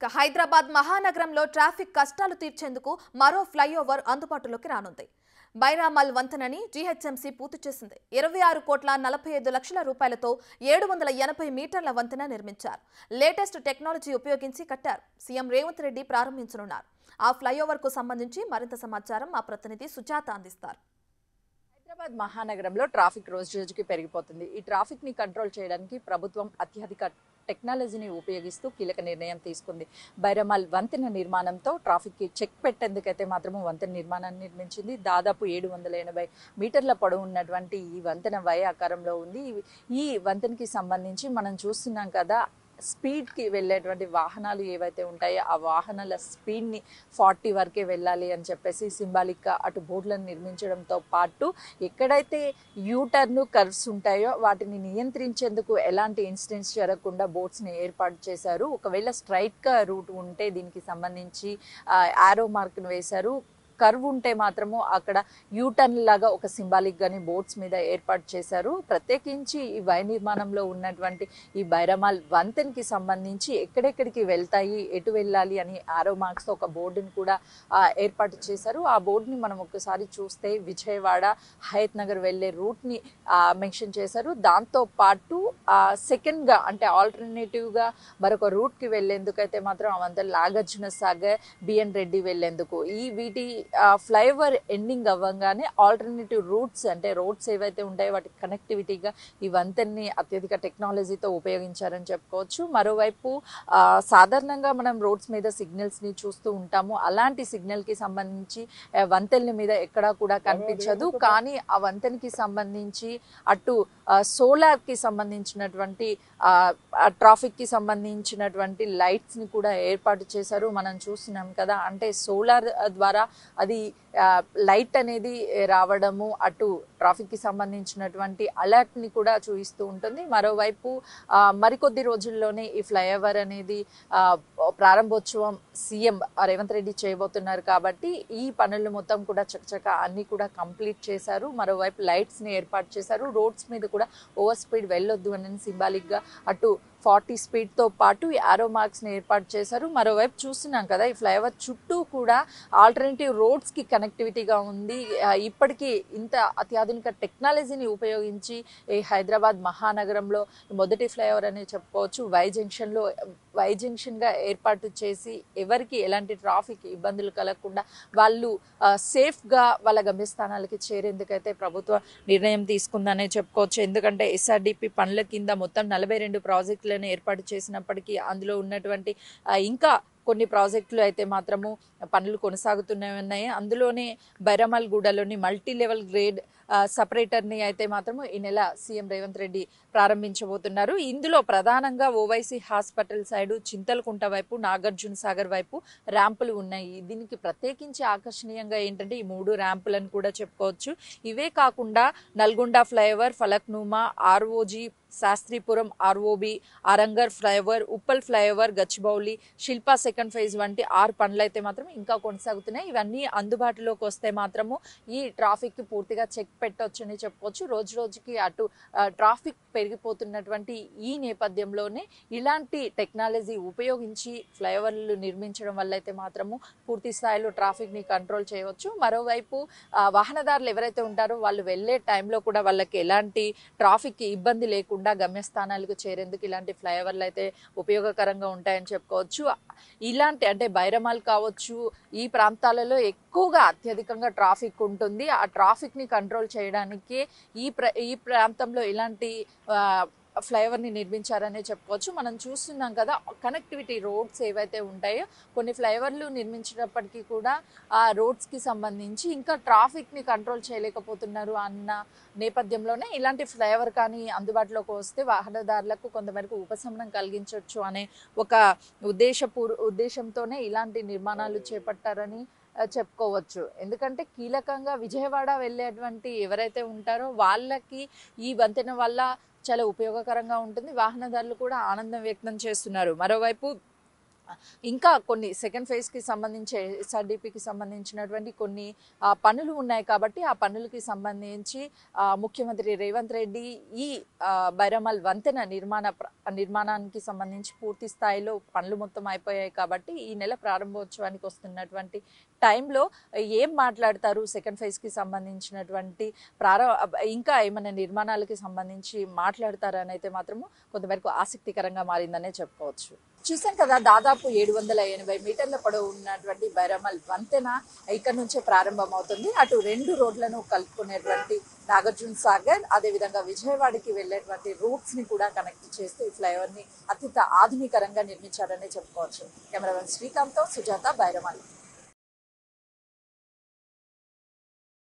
హైదరాబాద్ మహానగరంలో ట్రాఫిక్ కష్టాలు తీర్చేందుకు మరో ఫ్లైఓవర్ అందుబాటులోకి రానుంది. బైరామల్ వంతెనని జీహెచ్ఎంసీ పూర్తి చేసింది. 26,45,00,000 రూపాయలతో 780 మీటర్ల వంతెన నిర్మించారు. లేటెస్ట్ టెక్నాలజీ ఉపయోగించి కట్టారు. సీఎం రేవంత్ రెడ్డి ప్రారంభించనున్నారు. ఆ ఫ్లైఓవర్ కు సంబంధించి మరింత సమాచారం మా ప్రతినిధి సుజాత అందిస్తారు. హైదరాబాద్ మహానగరంలో ట్రాఫిక్ రోజు రోజుకి పెరిగిపోతుంది. ఈ ట్రాఫిక్ ని కంట్రోల్ చేయడానికి ప్రభుత్వం అత్యధిక టెక్నాలజీని ఉపయోగిస్తూ కీలక నిర్ణయం తీసుకుంది. బైరామల్ వంతెన నిర్మాణంతో ట్రాఫిక్ కి చెక్ పెట్టేందుకైతే మాత్రము వంతెన నిర్మాణాన్ని నిర్మించింది. దాదాపు 780 మీటర్ల పొడవు ఉన్నటువంటి ఈ వంతెన వై ఆకారంలో ఉంది. ఈ వంతెనకి సంబంధించి మనం చూస్తున్నాం కదా, స్పీడ్కి వెళ్ళేటువంటి వాహనాలు ఏవైతే ఉంటాయో ఆ వాహనాల స్పీడ్ని 40 వరకే వెళ్ళాలి అని చెప్పేసి సింబాలిక్గా అటు బోర్డులను నిర్మించడంతో పాటు ఎక్కడైతే యూటర్న్ కర్వ్స్ ఉంటాయో వాటిని నియంత్రించేందుకు ఎలాంటి ఇన్సిడెంట్స్ జరగకుండా బోర్డ్స్ని ఏర్పాటు చేశారు. ఒకవేళ స్ట్రైట్గా రూట్ ఉంటే దీనికి సంబంధించి యారో మార్క్ను వేశారు. కర్వ్ ఉంటే మాత్రము అక్కడ యూటర్న్ లాగా ఒక సింబాలిక్ గాని బోర్డ్స్ మీద ఏర్పాటు చేశారు. ప్రత్యేకించి ఈ వై నిర్మాణంలో ఉన్నటువంటి ఈ బైరామల్ వంతెనకి సంబంధించి ఎక్కడెక్కడికి వెళ్తాయి, ఎటు వెళ్ళాలి అని ఆరో మార్క్స్ తో ఒక బోర్డుని కూడా ఏర్పాటు చేశారు. ఆ బోర్డుని మనం ఒకసారి చూస్తే విజయవాడ హయత్ నగర్ వెళ్లే రూట్ ని మెన్షన్ చేశారు. దాంతో పాటు సెకండ్ గా అంటే ఆల్టర్నేటివ్ గా మరొక రూట్ కి వెళ్లేందుకు అయితే మాత్రం అవంతా నాగార్జున సాగర్, బిఎన్ రెడ్డి వెళ్లేందుకు ఈ వీటి ఫ్లైఓవర్ ఎండింగ్ అవ్వగానే ఆల్టర్నేటివ్ రూట్స్ అంటే రోడ్స్ ఏవైతే ఉంటాయో వాటి కనెక్టివిటీగా ఈ వంతెన్ని అత్యధిక టెక్నాలజీతో ఉపయోగించారని చెప్పుకోవచ్చు. మరోవైపు సాధారణంగా మనం రోడ్స్ మీద సిగ్నల్స్ ని చూస్తూ ఉంటాము. అలాంటి సిగ్నల్ కి సంబంధించి వంతెన మీద ఎక్కడా కూడా కనిపించదు. కానీ ఆ వంతెనకి సంబంధించి అటు సోలార్ కి సంబంధించినటువంటి ట్రాఫిక్ కి సంబంధించినటువంటి లైట్స్ ని కూడా ఏర్పాటు చేశారు. మనం చూస్తున్నాం కదా, అంటే సోలార్ ద్వారా అది లైట్ అనేది రావడము అటు ట్రాఫిక్ కి సంబంధించినటువంటి అలర్ట్ ని కూడా చూపిస్తూ ఉంటుంది. మరోవైపు మరికొద్ది రోజుల్లోనే ఈ ఫ్లైఓవర్ అనేది ప్రారంభోత్సవం సీఎం రేవంత్ రెడ్డి చేయబోతున్నారు కాబట్టి ఈ పనులు మొత్తం కూడా చకచక అన్ని కూడా కంప్లీట్ చేశారు. మరోవైపు లైట్స్ ని ఏర్పాటు చేశారు. రోడ్స్ మీద కూడా ఓవర్ స్పీడ్ వెళ్ళొద్దు అని సింబాలిక్ గా అటు 40 స్పీడ్ తో పాటు యారో మార్క్స్ ని ఏర్పాటు చేశారు. మరోవైపు చూస్తున్నాం కదా, ఈ ఫ్లైఓవర్ చుట్టూ కూడా ఆల్టర్నేటివ్ రోడ్స్ కి కనెక్టివిటీగా ఉంది. ఇప్పటికీ ఇంత అత్యాధునిక టెక్నాలజీని ఉపయోగించి ఈ హైదరాబాద్ మహానగరంలో మొదటి ఫ్లైఓవర్ అని చెప్పుకోవచ్చు. వై జంక్షన్ గా ఏర్పాటు చేసి ఎవరికి ఎలాంటి ట్రాఫిక్ ఇబ్బందులు కలగకుండా వాళ్ళు సేఫ్ గా వాళ్ళ గమ్యస్థానాలకి చేరేందుకైతే ప్రభుత్వం నిర్ణయం తీసుకుందనే చెప్పుకోవచ్చు. ఎందుకంటే ఎస్ఆర్డిపి పనుల కింద మొత్తం 42 ప్రాజెక్టులను ఏర్పాటు చేసినప్పటికీ అందులో ఉన్నటువంటి ఇంకా కొన్ని ప్రాజెక్టులు అయితే మాత్రము పనులు కొనసాగుతూనే ఉన్నాయి. అందులోనే Bairamal గూడలోని multi level grade separator ని అయితే మాత్రము ఈ నెల సీఎం రేవంత్ రెడ్డి ప్రారంభించబోతున్నారు. ఇందులో ప్రధానంగా ఓవైసీ హాస్పిటల్ సైడ్, చింతలకుంట వైపు, నాగార్జున సాగర్ వైపు ర్యాంపులు ఉన్నాయి. దీనికి ప్రత్యేకించి ఆకర్షణీయంగా ఏంటంటే ఈ 3 ర్యాంపులను కూడా చెప్పుకోవచ్చు. ఇవే కాకుండా Nalgonda flyover, Falaknuma, ROG, Shastripuram, ROB, Aramghar flyover, Uppal flyover, Gachibowli, Shilpa second phase వంటి 6 పనులు అయితే మాత్రం ఇంకా కొనసాగుతున్నాయి. ఇవన్నీ అందుబాటులోకి వస్తే మాత్రము ఈ ట్రాఫిక్ కి పూర్తిగా చెక్ పెట్టొచ్చని చెప్పుకోవచ్చు. రోజు రోజుకి అటు ట్రాఫిక్ పెరిగిపోతున్నటువంటి ఈ నేపథ్యంలోనే ఇలాంటి టెక్నాలజీ ఉపయోగించి ఫ్లైఓవర్లు నిర్మించడం వల్ల అయితే మాత్రము పూర్తి స్థాయిలో ట్రాఫిక్ ని కంట్రోల్ చేయవచ్చు. మరోవైపు వాహనదారులు ఎవరైతే ఉంటారో వాళ్ళు వెళ్లే టైంలో కూడా వాళ్ళకి ఎలాంటి ట్రాఫిక్ ఇబ్బంది లేకుండా గమ్యస్థానాలకు చేరేందుకు ఇలాంటి ఫ్లైఓవర్లు అయితే ఉపయోగకరంగా ఉంటాయని చెప్పుకోవచ్చు. ఇలాంటి అంటే బైరామల్ కావచ్చు, ఈ ప్రాంతాలలో ఎక్కువగా అత్యధికంగా ట్రాఫిక్ ఉంటుంది. ఆ ట్రాఫిక్ ని కంట్రోల్ చేయడానికి ఈ ప్రాంతంలో ఇలాంటి ఫ్లైఓవర్ ని నిర్మించారనే చెప్పుకోవచ్చు. మనం చూస్తున్నాం కదా, కనెక్టివిటీ రోడ్స్ ఏవైతే ఉంటాయో కొన్ని ఫ్లైఓవర్లు నిర్మించినప్పటికీ కూడా ఆ రోడ్స్ కి సంబంధించి ఇంకా ట్రాఫిక్ ని కంట్రోల్ చేయలేకపోతున్నారు అన్న నేపథ్యంలోనే ఇలాంటి ఫ్లైఓవర్ కానీ అందుబాటులోకి వస్తే వాహనదారులకు కొంతమేరకు ఉపశమనం కలిగించవచ్చు అనే ఒక ఉద్దేశంతోనే ఇలాంటి నిర్మాణాలు చేపట్టారని చెప్పుకోవచ్చు. ఎందుకంటే కీలకంగా విజయవాడ వెళ్ళేటువంటి ఎవరైతే ఉంటారో వాళ్ళకి ఈ వంతెన వల్ల చాలా ఉపయోగకరంగా ఉంటుంది. వాహనదారులు కూడా ఆనందం వ్యక్తం చేస్తున్నారు. మరోవైపు ఇంకా కొన్ని సెకండ్ ఫేజ్ కి సంబంధించి ఎస్ఆర్డిపికి సంబంధించినటువంటి కొన్ని పనులు ఉన్నాయి కాబట్టి ఆ పనులకి సంబంధించి ముఖ్యమంత్రి రేవంత్ రెడ్డి ఈ బైరామల్ వంతెన నిర్మాణానికి సంబంధించి పూర్తి స్థాయిలో పనులు మొత్తం అయిపోయాయి కాబట్టి ఈ నెల ప్రారంభోత్సవానికి వస్తున్నటువంటి టైంలో ఏం మాట్లాడతారు, సెకండ్ ఫేజ్ కి సంబంధించినటువంటి ఇంకా ఏమైనా నిర్మాణాలకి సంబంధించి మాట్లాడతారని అయితే మాత్రము కొంతవరకు ఆసక్తికరంగా మారిందనే చెప్పుకోవచ్చు. చూసాం కదా, దాదాపు 780 మీటర్ల పొడవు ఉన్నటువంటి బైరామల్ వంతెన ఇక్కడ నుంచే ప్రారంభమవుతుంది. అటు 2 రోడ్లను కలుపుకునేటువంటి నాగార్జున సాగర్, అదేవిధంగా విజయవాడకి వెళ్ళేటువంటి రూట్స్ ని కూడా కనెక్ట్ చేస్తూ ఈ ఫ్లైఓవర్ ని అత్యంత ఆధునికరంగా నిర్మించారనే చెప్పుకోవచ్చు. కెమెరామెన్ శ్రీకాంత్ తో సుజాత, బైరామల్.